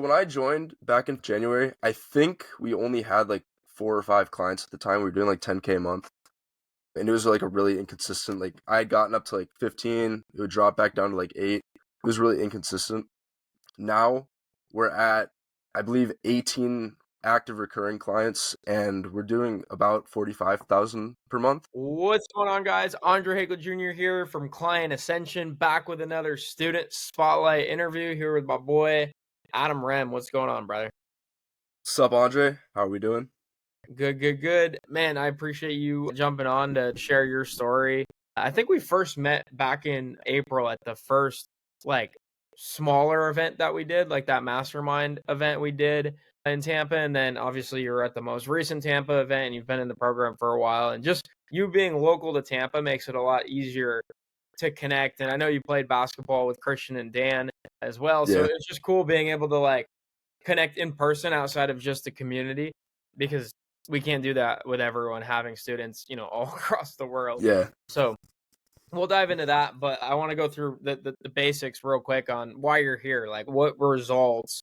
When I joined back in January, I think we only had like 4 or 5 clients at the time. We were doing like 10K a month. And it was like a really inconsistent, like I had gotten up to like 15, it would drop back down to like 8. It was really inconsistent. Now we're at, I believe, 18 active recurring clients, and we're doing about 45,000 per month. What's going on, guys? Andre Hagel Jr. here from Client Ascension, back with another student spotlight interview here with my boy Adam Rem. What's going on, brother? Sup, Andre? How are we doing? Good, good, good. Man, I appreciate you jumping on to share your story. I think we first met back in April at the first like smaller event that we did, like that mastermind event we did in Tampa. And then obviously you're at the most recent Tampa event and you've been in the program for a while. And just you being local to Tampa makes it a lot easier to connect. And I know you played basketball with Christian and Dan as well. So Yeah, it's just cool being able to like connect in person outside of just the community because we can't do that with everyone having students, all across the world. yeah. So we'll dive into that, but I want to go through the basics real quick on why you're here. Like, what results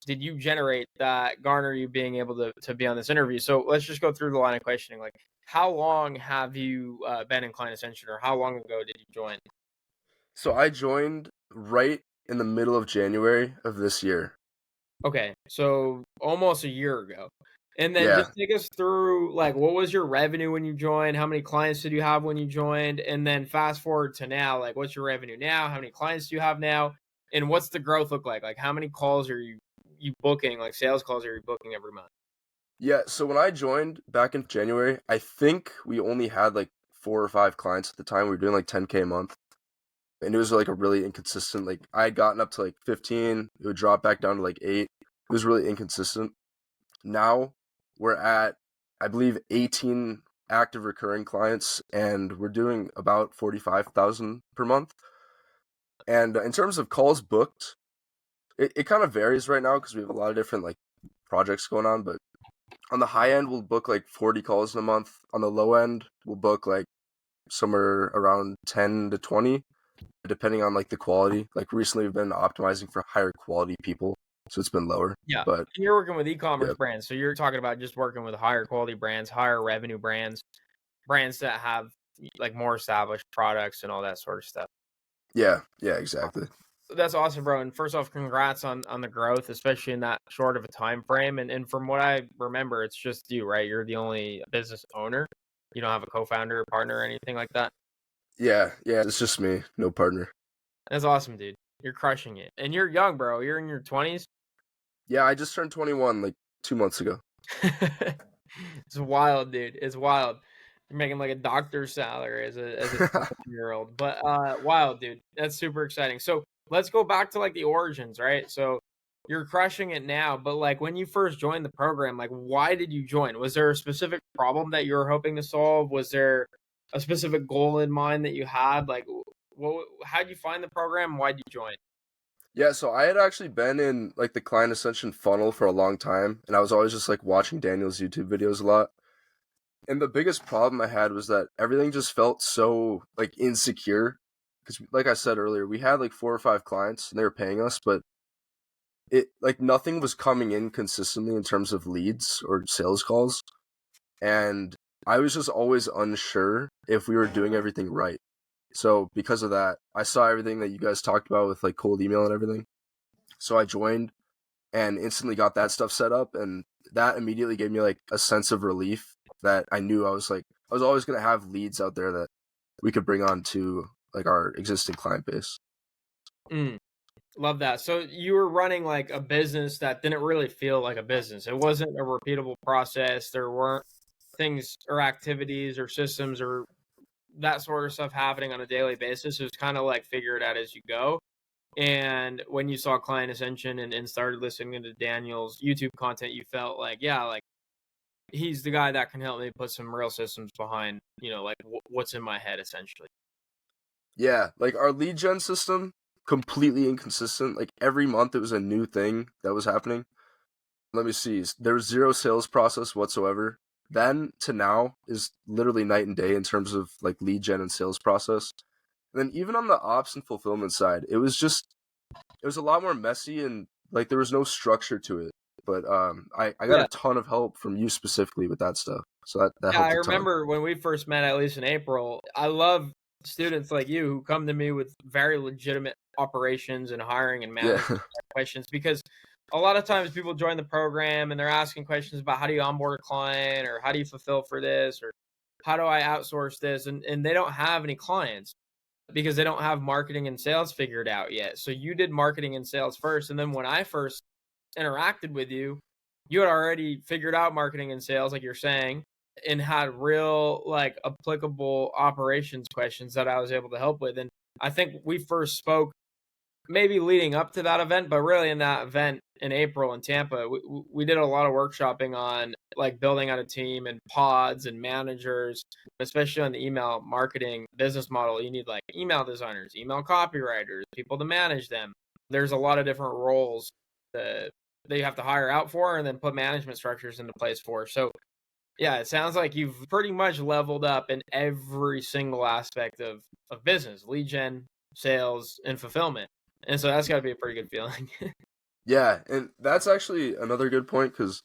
did you generate that garner you being able to be on this interview? So let's just go through the line of questioning. Like, how long have you been in Client Ascension, or how long ago did you join? So I joined right in the middle of January of this year. Okay, so almost a year ago. And then Yeah. just take us through, like, what was your revenue when you joined? How many clients did you have when you joined? And then fast forward to now, like, what's your revenue now? How many clients do you have now? And what's the growth look like? Like, how many calls are you booking? Like, sales calls are you booking every month? Yeah, so when I joined back in January, I think we only had like 4 or 5 clients at the time. We were doing like 10K a month. And it was like a really inconsistent, like I had gotten up to like 15, it would drop back down to like 8. It was really inconsistent. Now we're at, I believe, 18 active recurring clients, and we're doing about 45,000 per month. And in terms of calls booked, it kind of varies right now because we have a lot of different like projects going on. But on the high end, we'll book like 40 calls in a month. On the low end, we'll book like somewhere around 10 to 20, depending on like the quality. Like recently, we've been optimizing for higher quality people, so it's been lower. Yeah. But And you're working with e-commerce yeah, brands. So you're talking about just working with higher quality brands, higher revenue brands, brands that have like more established products and all that sort of stuff. yeah, exactly. That's awesome, bro. And first off, congrats on the growth, especially in that short of a time frame. And from what I remember, it's just you, right? You're the only business owner. You don't have a co-founder, partner, or anything like that. Yeah, it's just me, no partner. That's awesome, dude. You're crushing it. And you're young, bro. You're in your 20s. Yeah, I just turned 21 like 2 months ago. It's wild, dude. It's wild. You're making like a doctor's salary as a 20-year-old. But wild, dude. That's super exciting. So let's go back to like the origins, right? So you're crushing it now, but like when you first joined the program, like why did you join? Was there a specific problem that you were hoping to solve? Was there a specific goal in mind that you had? Like how'd you find the program? Why'd you join? Yeah, so I had actually been in like the Client Ascension funnel for a long time, and I was always just like watching Daniel's YouTube videos a lot. And the biggest problem I had was that everything just felt so like insecure because like I said earlier, we had like 4 or 5 clients and they were paying us, but it like nothing was coming in consistently in terms of leads or sales calls. And I was just always unsure if we were doing everything right. So because of that, I saw everything that you guys talked about with like cold email and everything. So I joined and instantly got that stuff set up, and that immediately gave me like a sense of relief that I knew I was always going to have leads out there that we could bring on to like our existing client base. Mm. Love that. So you were running like a business that didn't really feel like a business. It wasn't a repeatable process. There weren't things or activities or systems or that sort of stuff happening on a daily basis. It was kind of like figure it out as you go. And when you saw Client Ascension and started listening to Daniel's YouTube content, you felt like, yeah, like he's the guy that can help me put some real systems behind, like what's in my head essentially. Yeah, like our lead gen system completely inconsistent. Like every month it was a new thing that was happening. Let me see. There was zero sales process whatsoever. Then to now is literally night and day in terms of like lead gen and sales process. And then even on the ops and fulfillment side, it was a lot more messy and like there was no structure to it. But I got Yeah. a ton of help from you specifically with that stuff. So that Yeah, I helped a ton. remember when we first met, at least in April. I love students like you who come to me with very legitimate operations and hiring and Yeah. management questions, because a lot of times people join the program and they're asking questions about how do you onboard a client, or how do you fulfill for this, or how do I outsource this, and they don't have any clients because they don't have marketing and sales figured out yet. So you did marketing and sales first, and then when I first interacted with you, you had already figured out marketing and sales, like you're saying, and had real like applicable operations questions that I was able to help with. And I think we first spoke maybe leading up to that event, but really in that event in April in Tampa, we did a lot of workshopping on like building out a team and pods and managers, especially on the email marketing business model. You need like email designers, email copywriters, people to manage them. There's a lot of different roles that you have to hire out for and then put management structures into place for. So yeah, it sounds like you've pretty much leveled up in every single aspect of business, lead gen, sales, and fulfillment. And so that's got to be a pretty good feeling. Yeah, and that's actually another good point because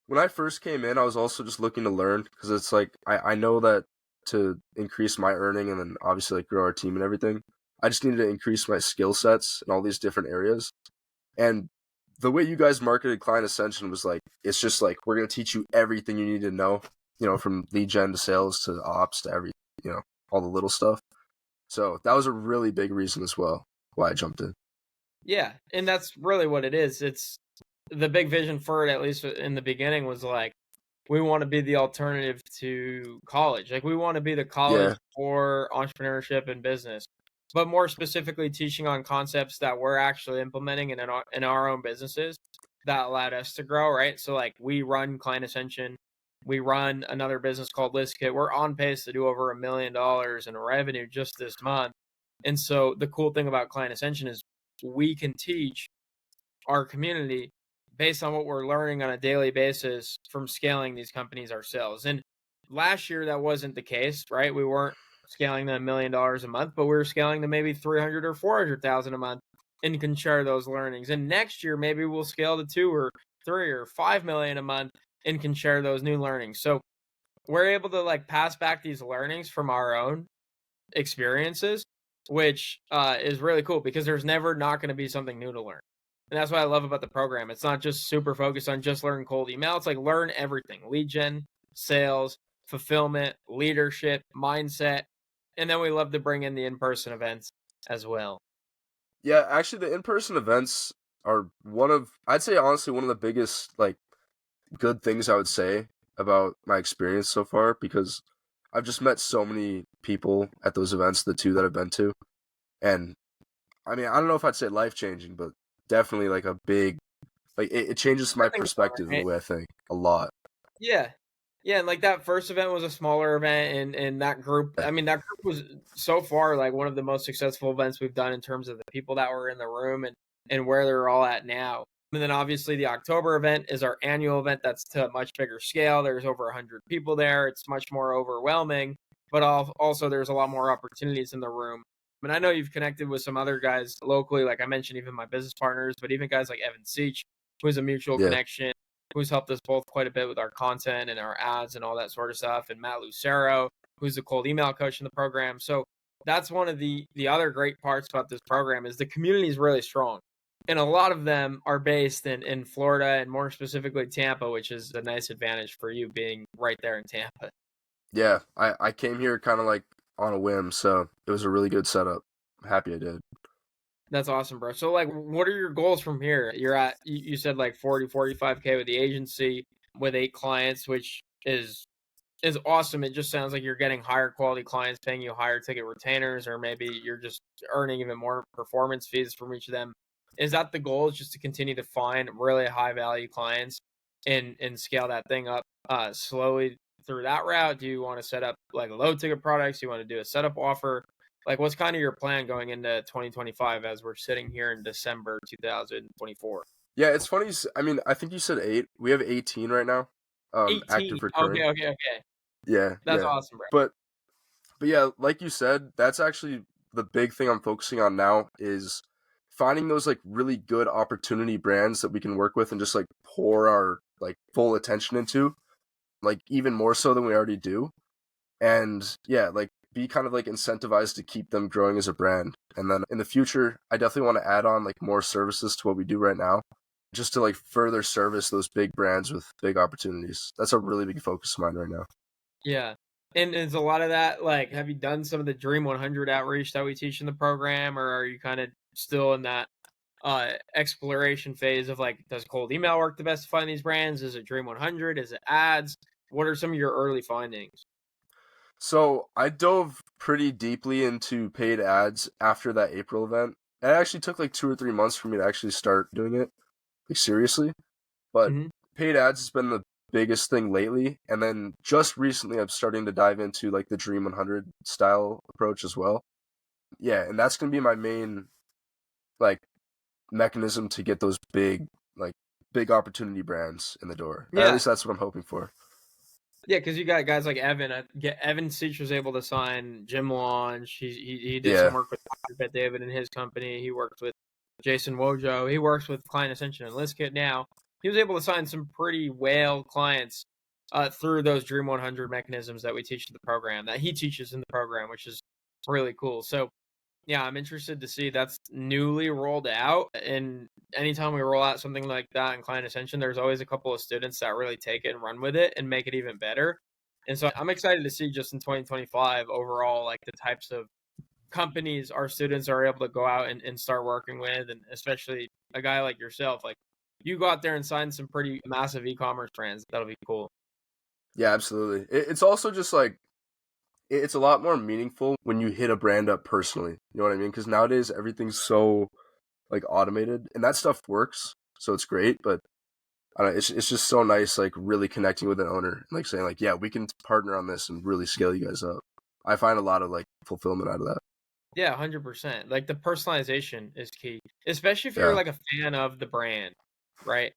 when I first came in, I was also just looking to learn because it's like I know that to increase my earning and then obviously like grow our team and everything, I just needed to increase my skill sets in all these different areas. And the way you guys marketed Client Ascension was like, it's just like, we're going to teach you everything you need to know, from lead gen to sales to ops to every, all the little stuff. So that was a really big reason as well why I jumped in. Yeah, and that's really what it is. It's the big vision for it, at least in the beginning, was like, we want to be the alternative to college. Like we want to be the college Yeah. for entrepreneurship and business, but more specifically teaching on concepts that we're actually implementing in our own businesses that allowed us to grow, right? So like we run Client Ascension, we run another business called ListKit. We're on pace to do over $1 million in revenue just this month. And so the cool thing about Client Ascension is we can teach our community based on what we're learning on a daily basis from scaling these companies ourselves. And last year that wasn't the case, right? We weren't scaling them $1 million a month, but we were scaling them maybe 300 or 400,000 a month, and can share those learnings. And next year maybe we'll scale to 2 or 3 or 5 million a month and can share those new learnings. So we're able to like pass back these learnings from our own experiences, which is really cool because there's never not going to be something new to learn. And that's what I love about the program. It's not just super focused on just learning cold email. It's like learn everything: lead gen, sales, fulfillment, leadership, mindset. And then we love to bring in the in-person events as well. Yeah, actually the in-person events are I'd say honestly one of the biggest like good things I would say about my experience so far because I've just met so many people at those events, the two that I've been to. And I mean, I don't know if I'd say life-changing, but definitely like a big, like it changes my Everything, perspective in a right? way, I think, a lot. Yeah. Yeah, and like that first event was a smaller event, and that group, Yeah. I mean, that group was so far like one of the most successful events we've done in terms of the people that were in the room and where they're all at now. And then obviously the October event is our annual event that's to a much bigger scale. There's over 100 people there. It's much more overwhelming, but also there's a lot more opportunities in the room. I mean, I know you've connected with some other guys locally, like I mentioned, even my business partners, but even guys like Evan Seach, who's a mutual Yeah. connection, who's helped us both quite a bit with our content and our ads and all that sort of stuff, and Matt Lucero, who's a cold email coach in the program. So that's one of the other great parts about this program is the community is really strong. And a lot of them are based in Florida and more specifically Tampa, which is a nice advantage for you being right there in Tampa. Yeah. I came here kind of like on a whim, so it was a really good setup. I'm happy I did. That's awesome, bro. So like what are your goals from here? You're at you said like 45K with the agency with 8 clients, which is awesome. It just sounds like you're getting higher quality clients paying you higher ticket retainers, or maybe you're just earning even more performance fees from each of them. Is that the goal? Is just to continue to find really high value clients and scale that thing up slowly through that route? Do you want to set up like low ticket products? Do you want to do a setup offer? Like what's kind of your plan going into 2025 as we're sitting here in December 2024? Yeah, it's funny. I mean, I think you said 8. We have 18 right now, 18. active recurring. Okay. Yeah, That's yeah. awesome, bro. But yeah, like you said, that's actually the big thing I'm focusing on now is finding those like really good opportunity brands that we can work with and just like pour our like full attention into, like even more so than we already do. And yeah, like be kind of like incentivized to keep them growing as a brand. And then in the future, I definitely want to add on like more services to what we do right now, just to like further service those big brands with big opportunities. That's a really big focus of mine right now. Yeah. And is a lot of that like, have you done some of the Dream 100 outreach that we teach in the program, or are you kind of still in that exploration phase of like, does cold email work the best to find these brands? Is it Dream 100? Is it ads? What are some of your early findings? So I dove pretty deeply into paid ads after that April event. It actually took like 2 or 3 months for me to actually start doing it, like seriously. But Hmm. paid ads has been the biggest thing lately. And then just recently, I'm starting to dive into like the Dream 100 style approach as well. Yeah, and that's gonna be my main like mechanism to get those like big opportunity brands in the door. At Yeah. least that's what I'm hoping for. Yeah, because you got guys like Evan. Evan Seach was able to sign Jim Launch. He did some Yeah, work with Bet David and his company. He worked with Jason Wojo. He works with Client Ascension and Listkit now. He was able to sign some pretty whale clients through those Dream 100 mechanisms that we teach in the program, that he teaches in the program, which is really cool. So yeah, I'm interested to see that's newly rolled out. And anytime we roll out something like that in Client Ascension, there's always a couple of students that really take it and run with it and make it even better. And so I'm excited to see just in 2025 overall, like the types of companies our students are able to go out and start working with. And especially a guy like yourself, like you go out there and sign some pretty massive e-commerce brands. That'll be cool. yeah, absolutely. It's also just like it's a lot more meaningful when you hit a brand up personally. You know what I mean? Because nowadays everything's so like automated, and that stuff works, so it's great. But I don't know, it's just so nice, like really connecting with an owner, and like saying like, yeah, we can partner on this and really scale you guys up. I find a lot of like fulfillment out of that. Yeah, 100%. Like the personalization is key, especially if you're Yeah, like a fan of the brand, right?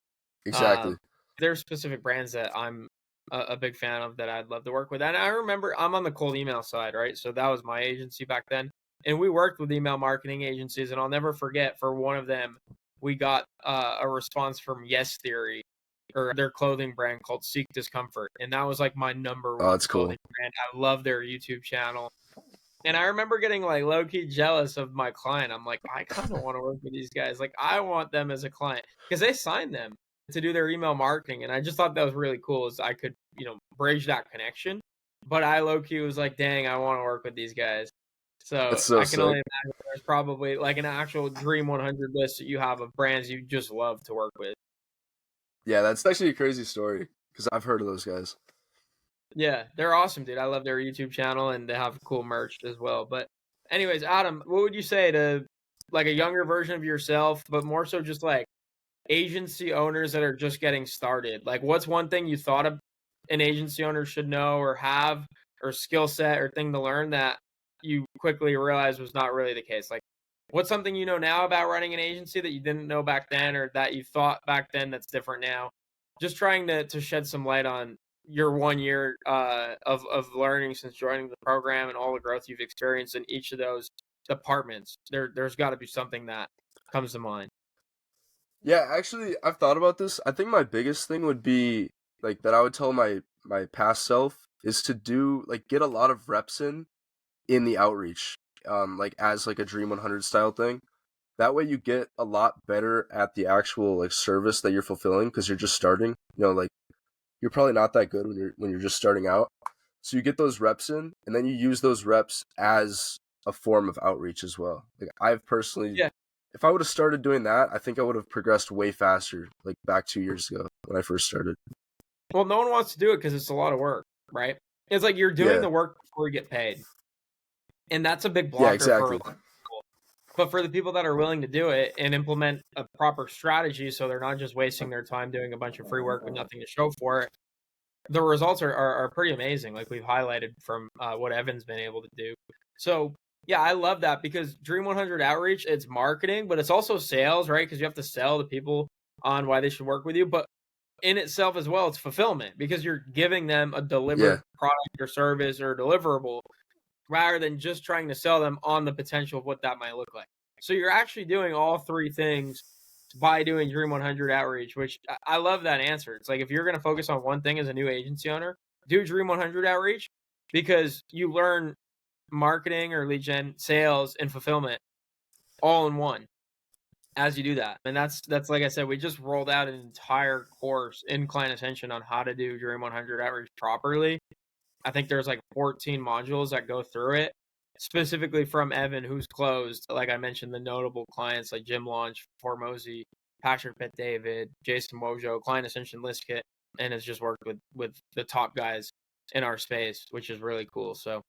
exactly. Um, there's specific brands that I'm a big fan of that I'd love to work with. And I remember I'm on the cold email side, right? So that was my agency back then. And we worked with email marketing agencies. And I'll never forget for one of them, we got a response from Yes Theory or their clothing brand called Seek Discomfort. And that was like my number Oh, one that's cool. clothing brand. I love their YouTube channel. And I remember getting like low key jealous of my client. I'm like, I kind of want to work with these guys. Like, I want them as a client because they signed them to do their email marketing. And I just thought that was really cool as I could, bridge that connection. But I low key was like, dang, I want to work with these guys. That's So so I can only sick. imagine there's probably like an actual Dream 100 list that you have of brands you just love to work with. Yeah, that's actually a crazy story because I've heard of those guys. Yeah, they're awesome, dude. I love their YouTube channel and they have cool merch as well. But anyways, Adam, what would you say to like a younger version of yourself, but more so just like agency owners that are just getting started? Like what's one thing you thought an agency owner should know or have or skill set or thing to learn that you quickly realized was not really the case? Like what's something you know now about running an agency that you didn't know back then or that you thought back then that's different now? Just trying to shed some light on your 1 year of learning since joining the program and all the growth you've experienced in each of those departments. There's got to be something that comes to mind. Yeah, actually, I've thought about this. I think my biggest thing would be like that I would tell my past self is to do like get a lot of reps in the outreach, like as like a Dream 100 style thing. That way you get a lot better at the actual like service that you're fulfilling because you're just starting. Like you're probably not that good when you're just starting out. So you get those reps in, and then you use those reps as a form of outreach as well. Like I've personally, Yeah. if I would have started doing that, I think I would have progressed way faster. Like back 2 years ago when I first started. Well, no one wants to do it because it's a lot of work, right? It's like you're doing Yeah, the work before you get paid, and that's a big yeah, blocker for a exactly. lot of people. But for the people that are willing to do it and implement a proper strategy, so they're not just wasting their time doing a bunch of free work with nothing to show for it, the results are pretty amazing, like we've highlighted from what Evan's been able to do. So yeah, I love that because Dream 100 Outreach, it's marketing, but it's also sales, right? Because you have to sell to people on why they should work with you. But in itself as well, it's fulfillment because you're giving them a Yeah, delivered product or service or deliverable rather than just trying to sell them on the potential of what that might look like. So you're actually doing all three things by doing Dream 100 outreach, which I love that answer. It's like if you're going to focus on one thing as a new agency owner, do Dream 100 outreach because you learn marketing or lead gen, sales, and fulfillment all in one as you do that. And that's like I said, we just rolled out an entire course in Client Ascension on how to do Dream 100 outreach properly. I think there's like 14 modules that go through it, specifically from Evan, who's closed, like I mentioned, the notable clients like Jim Launch, Formosi, Patrick Pitt David, Jason Wojo, Client Ascension List Kit, and has just worked with the top guys in our space, which is really cool. So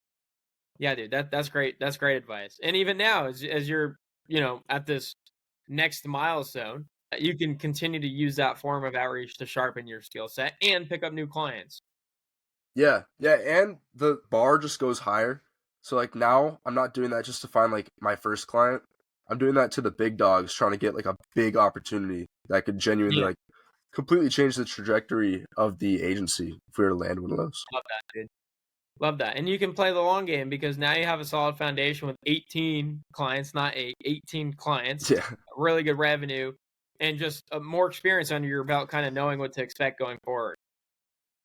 yeah, dude, that's great. That's great advice. And even now, as you're, at this next milestone, you can continue to use that form of outreach to sharpen your skill set and pick up new clients. Yeah, and the bar just goes higher. So like now I'm not doing that just to find like my first client. I'm doing that to the big dogs, trying to get like a big opportunity that could genuinely Yeah. like completely change the trajectory of the agency if we were to land one of those. Love that, dude. Love that. And you can play the long game because now you have a solid foundation with 18 clients, not 18 clients, Yeah, really good revenue, and just more experience under your belt, kind of knowing what to expect going forward.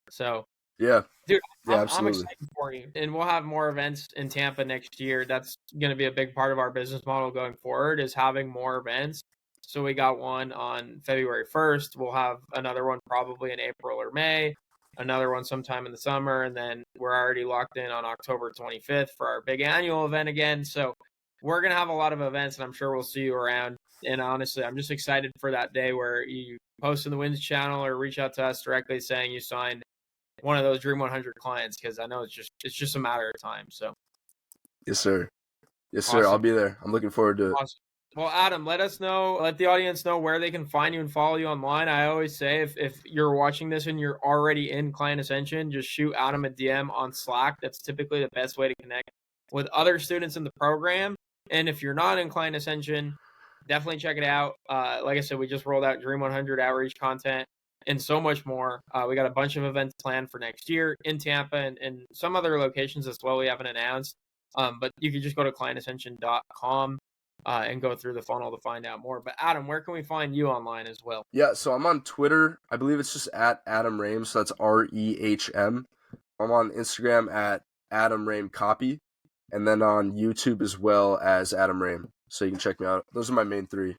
So, yeah, dude, I'm absolutely. excited for you. And we'll have more events in Tampa next year. That's going to be a big part of our business model going forward is having more events. So we got one on February 1st. We'll have another one probably in April or May, another one sometime in the summer, and then we're already locked in on October 25th for our big annual event again. So we're going to have a lot of events, and I'm sure we'll see you around. And honestly, I'm just excited for that day where you post in the Wins channel or reach out to us directly saying you signed one of those Dream 100 clients, because I know it's just a matter of time. So Yes, sir. Yes, sir. I'll awesome. be there. I'm looking forward to it. Awesome. Well, Adam, let the audience know where they can find you and follow you online. I always say if you're watching this and you're already in Client Ascension, just shoot Adam a DM on Slack. That's typically the best way to connect with other students in the program. And if you're not in Client Ascension, definitely check it out. Like I said, we just rolled out Dream 100 outreach content and so much more. We got a bunch of events planned for next year in Tampa and some other locations as well we haven't announced. But you can just go to clientascension.com and go through the funnel to find out more. But Adam, where can we find you online as well? Yeah, so I'm on Twitter. I believe it's just at Adam Rahm. So that's REHM. I'm on Instagram at Adam Rahm Copy, and then on YouTube as well as Adam Rahm. So you can check me out. Those are my main three.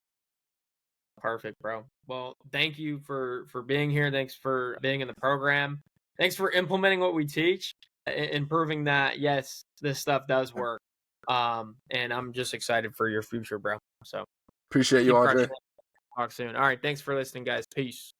Perfect, bro. Well, thank you for being here. Thanks for being in the program. Thanks for implementing what we teach and proving that yes, this stuff does work. And I'm just excited for your future, bro. So Appreciate you, keep Andre. crushing it. Talk soon. All right, thanks for listening, guys. Peace.